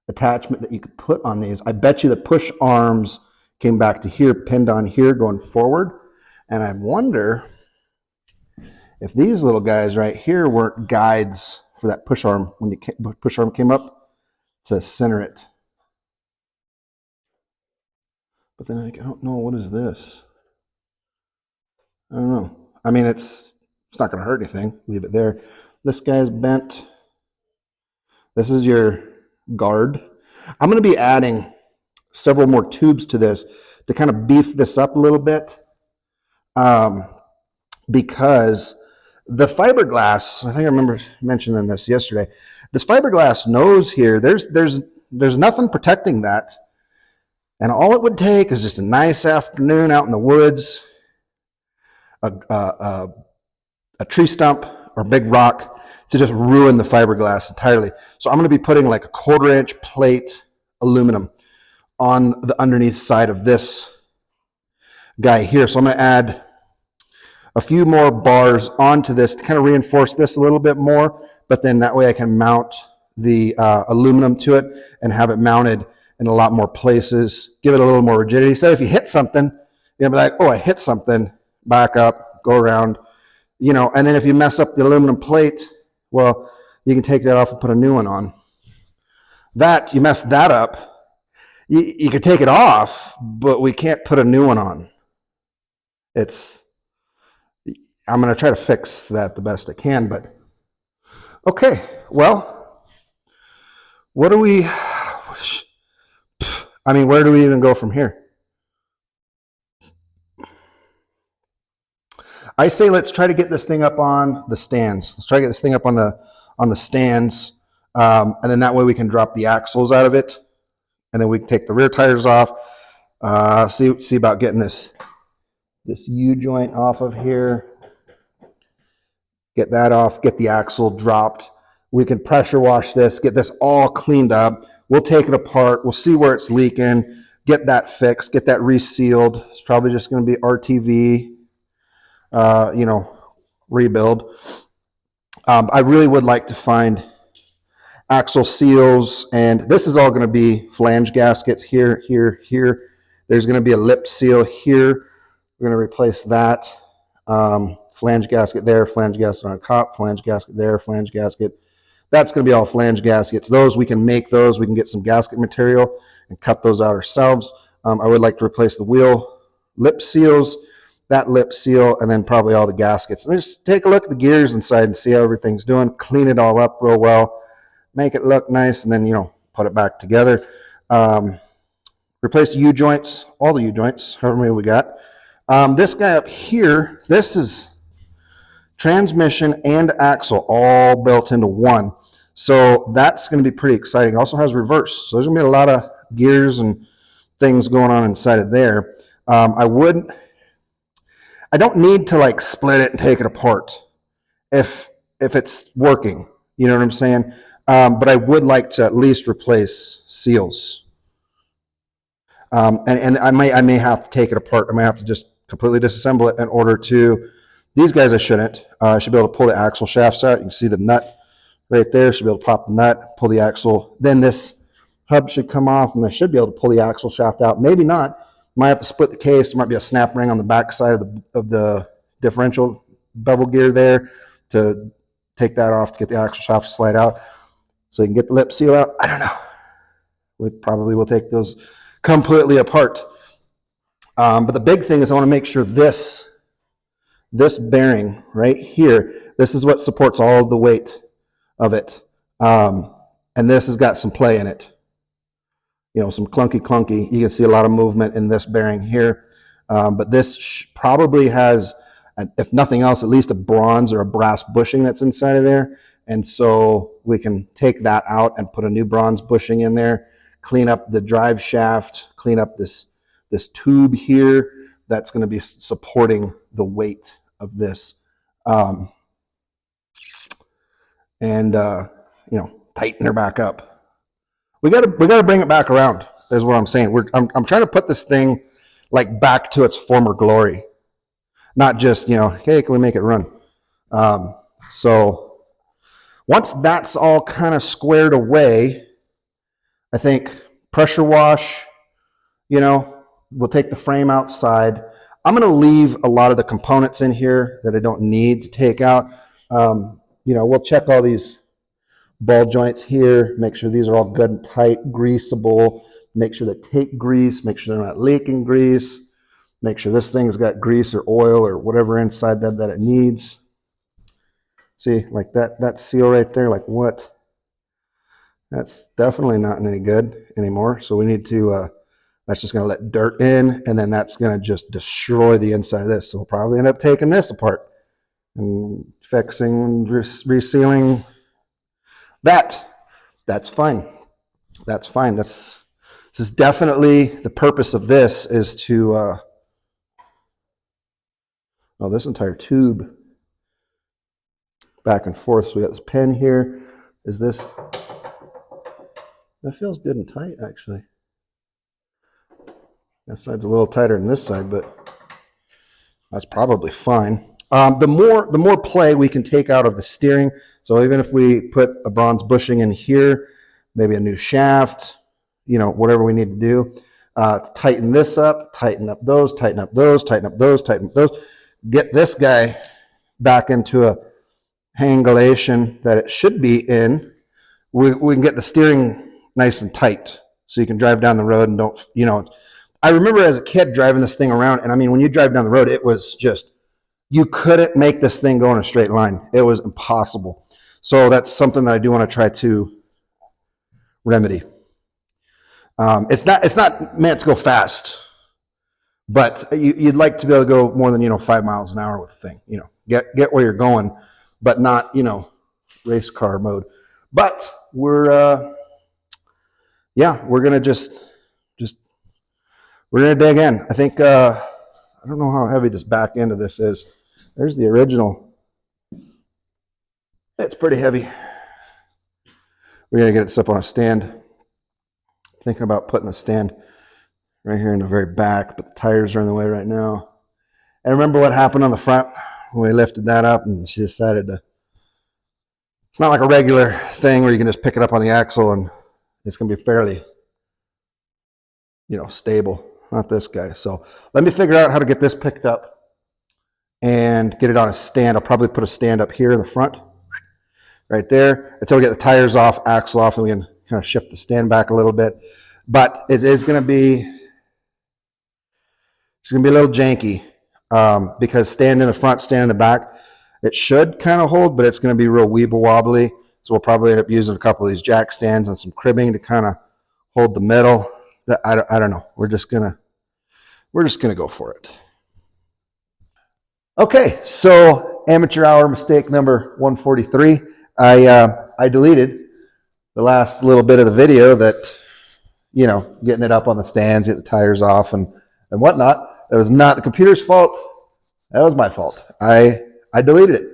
attachment that you could put on these. I bet you the push arms came back to here, pinned on here going forward. And I wonder if these little guys right here weren't guides for that push arm when the push arm came up to center it. But then I don't know, what is this? I don't know. I mean, it's not going to hurt anything. Leave it there. This guy's bent. This is your guard. I'm going to be adding several more tubes to this to kind of beef this up a little bit, because the fiberglass, I think I remember mentioning this yesterday, this fiberglass nose here, there's nothing protecting that. And all it would take is just a nice afternoon out in the woods, a tree stump or big rock to just ruin the fiberglass entirely. So I'm going to be putting like a 1/4-inch plate aluminum on the underneath side of this guy here. So I'm going to add a few more bars onto this to kind of reinforce this a little bit more, but then that way I can mount the aluminum to it and have it mounted in a lot more places, give it a little more rigidity. So if you hit something, you'll be like, oh, I hit something, back up, go around, and then if you mess up the aluminum plate, well, you can take that off and put a new one on. That, you mess that up, you could take it off, but we can't put a new one on. I'm going to try to fix that the best I can, but okay, well, where do we even go from here? I say let's try to get this thing up on the stands. Let's try to get this thing up on the stands, and then that way we can drop the axles out of it, and then we can take the rear tires off. See about getting this U-joint off of here. Get that off, get the axle dropped. We can pressure wash this, get this all cleaned up. We'll take it apart. We'll see where it's leaking, get that fixed, get that resealed. It's probably just going to be RTV, rebuild. I really would like to find axle seals, and this is all going to be flange gaskets here, here, here. There's going to be a lip seal here. We're going to replace that. Flange gasket there, flange gasket on top, flange gasket there, flange gasket. That's going to be all flange gaskets. Those, we can make those. We can get some gasket material and cut those out ourselves. I would like to replace the wheel lip seals, that lip seal, and then probably all the gaskets. And just take a look at the gears inside and see how everything's doing. Clean it all up real well. Make it look nice, and then, put it back together. Replace the U-joints, all the U-joints, however many we got. This guy up here, this is transmission and axle all built into one. So that's going to be pretty exciting. It also has reverse. So there's going to be a lot of gears and things going on inside of there. I don't need to like split it and take it apart if it's working. You know what I'm saying? But I would like to at least replace seals. And I may have to take it apart. I may have to just completely disassemble it in order to. These guys I shouldn't. I should be able to pull the axle shafts out. You can see the nut right there. Should be able to pop the nut, pull the axle. Then this hub should come off, and I should be able to pull the axle shaft out. Maybe not. Might have to split the case. There might be a snap ring on the back side of the differential bevel gear there to take that off to get the axle shaft to slide out. So you can get the lip seal out. I don't know. We probably will take those completely apart. But the big thing is I want to make sure this bearing right here, this is what supports all of the weight of it. And this has got some play in it. You know, some clunky. You can see a lot of movement in this bearing here. But this probably has, if nothing else, at least a bronze or a brass bushing that's inside of there. And so we can take that out and put a new bronze bushing in there, clean up the drive shaft, clean up this tube here that's going to be supporting the weight of this. And tighten her back up. We got to bring it back around. Is what I'm saying. I'm trying to put this thing like back to its former glory, not just hey, can we make it run? So once that's all kind of squared away, I think pressure wash. We'll take the frame outside. I'm going to leave a lot of the components in here that I don't need to take out. We'll check all these ball joints here, make sure these are all good and tight, greasable, make sure they take grease, make sure they're not leaking grease, make sure this thing's got grease or oil or whatever inside that it needs. See, like that seal right there, like what? That's definitely not any good anymore. So we need to, that's just going to let dirt in, and then that's going to just destroy the inside of this. So we'll probably end up taking this apart and fixing and resealing that. That's fine. That's fine. This is definitely the purpose of this is to, this entire tube back and forth. So we got this pin here. That feels good and tight, actually. That side's a little tighter than this side, but that's probably fine. The more play we can take out of the steering. So even if we put a bronze bushing in here, maybe a new shaft, whatever we need to do, tighten this up, tighten up those, tighten up those, tighten up those, tighten up those. Get this guy back into a hangulation that it should be in. We can get the steering nice and tight so you can drive down the road and don't, I remember as a kid driving this thing around, and I mean, when you drive down the road, it was just, you couldn't make this thing go in a straight line. It was impossible. So that's something that I do want to try to remedy. It's not meant to go fast, but you'd like to be able to go more than 5 miles an hour with the thing. Get where you're going, but not race car mode. But we're gonna just we're gonna dig in. I think I don't know how heavy this back end of this is. There's the original. It's pretty heavy. We're gonna get this up on a stand. Thinking about putting the stand right here in the very back, but the tires are in the way right now. And remember what happened on the front when we lifted that up, and she decided to. It's not like a regular thing where you can just pick it up on the axle and it's gonna be fairly, stable. Not this guy. So let me figure out how to get this picked up and get it on a stand. I'll probably put a stand up here in the front, right there, until we get the tires off, axle off, and we can kind of shift the stand back a little bit. But it is going to be, it's going to be a little janky because stand in the front, stand in the back, it should kind of hold, but it's going to be real weeble wobbly. So we'll probably end up using a couple of these jack stands and some cribbing to kind of hold the middle. I don't know. We're just gonna go for it. Okay, so amateur hour mistake number 143. I deleted the last little bit of the video that, getting it up on the stands, get the tires off and whatnot. It was not the computer's fault. That was my fault. I deleted it.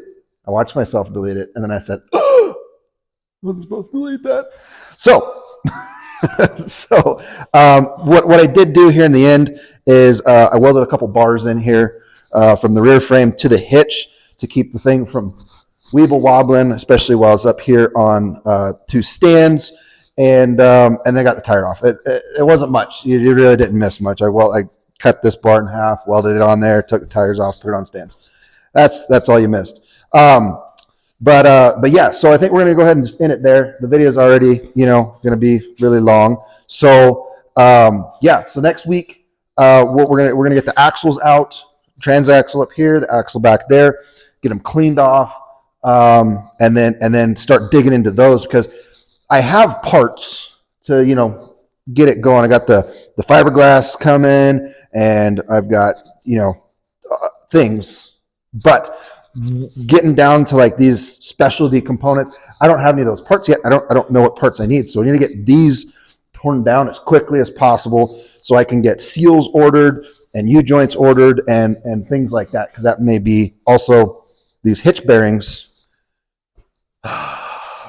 I watched myself delete it, and then I said, "Oh, I wasn't supposed to delete that." So, what I did do here in the end is I welded a couple bars in here from the rear frame to the hitch to keep the thing from weeble wobbling, especially while it's up here on two stands. And I got the tire off. It wasn't much. You really didn't miss much. I cut this bar in half, welded it on there, took the tires off, put it on stands. That's all you missed. But yeah, so I think we're gonna go ahead and just end it there. The video is already, gonna be really long. So yeah, so next week, we're gonna get the axles out, transaxle up here, the axle back there, get them cleaned off, and then start digging into those, because I have parts to, get it going. I got the fiberglass coming, and I've got, things, but getting down to like these specialty components, I don't have any of those parts yet. I don't know what parts I need. So I need to get these torn down as quickly as possible so I can get seals ordered and U-joints ordered and things like that, because that may be also these hitch bearings.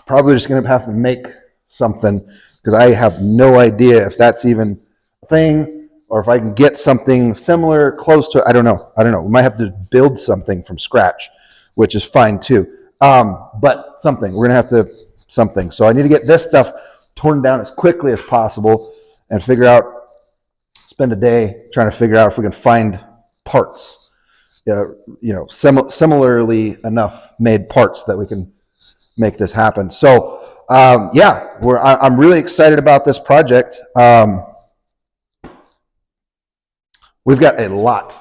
Probably just going to have to make something, because I have no idea if that's even a thing or if I can get something similar, close to it. I don't know. We might have to build something from scratch, which is fine too. But something. We're going to have to something. So I need to get this stuff torn down as quickly as possible and spend a day trying to figure out if we can find parts, similarly enough made parts that we can make this happen. So yeah, I'm really excited about this project. We've got a lot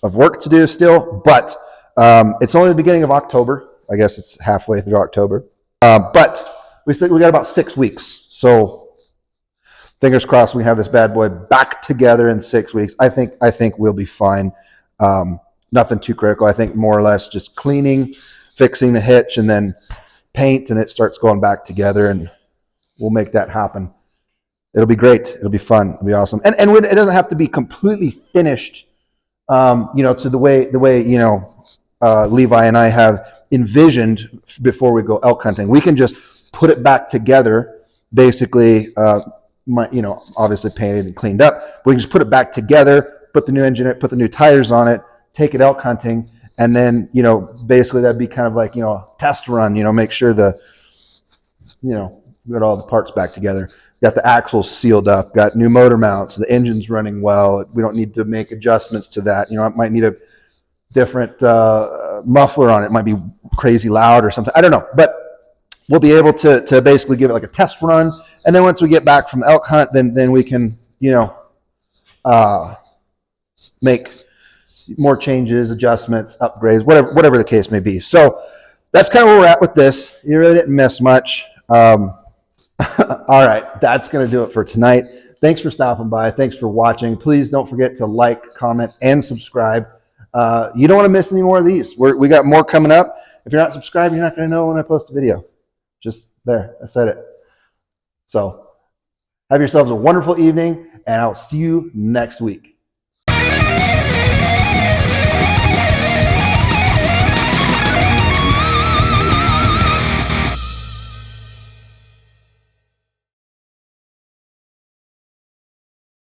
of work to do still, but it's only the beginning of October. I guess it's halfway through October. But we got about 6 weeks. So fingers crossed we have this bad boy back together in 6 weeks. I think we'll be fine. Nothing too critical. I think more or less just cleaning, fixing the hitch, and then paint, and it starts going back together, and we'll make that happen. It'll be great. It'll be fun. It'll be awesome. And it doesn't have to be completely finished, to the way Levi and I have envisioned before we go elk hunting. We can just put it back together, basically, obviously painted and cleaned up. But we can just put it back together, put the new engine in it, put the new tires on it, take it elk hunting, and then, basically that'd be kind of like, a test run, make sure we got all the parts back together. Got the axles sealed up, got new motor mounts, the engine's running well. We don't need to make adjustments to that. It might need a different muffler on it. It might be crazy loud or something. I don't know. But we'll be able to basically give it like a test run. And then once we get back from the elk hunt, then we can, make more changes, adjustments, upgrades, whatever the case may be. So that's kind of where we're at with this. You really didn't miss much. All right, that's going to do it for tonight. Thanks for stopping by. Thanks for watching. Please don't forget to like, comment, and subscribe. You don't want to miss any more of these. We got more coming up. If you're not subscribed, you're not going to know when I post a video. Just there, I said it. So have yourselves a wonderful evening, and I'll see you next week.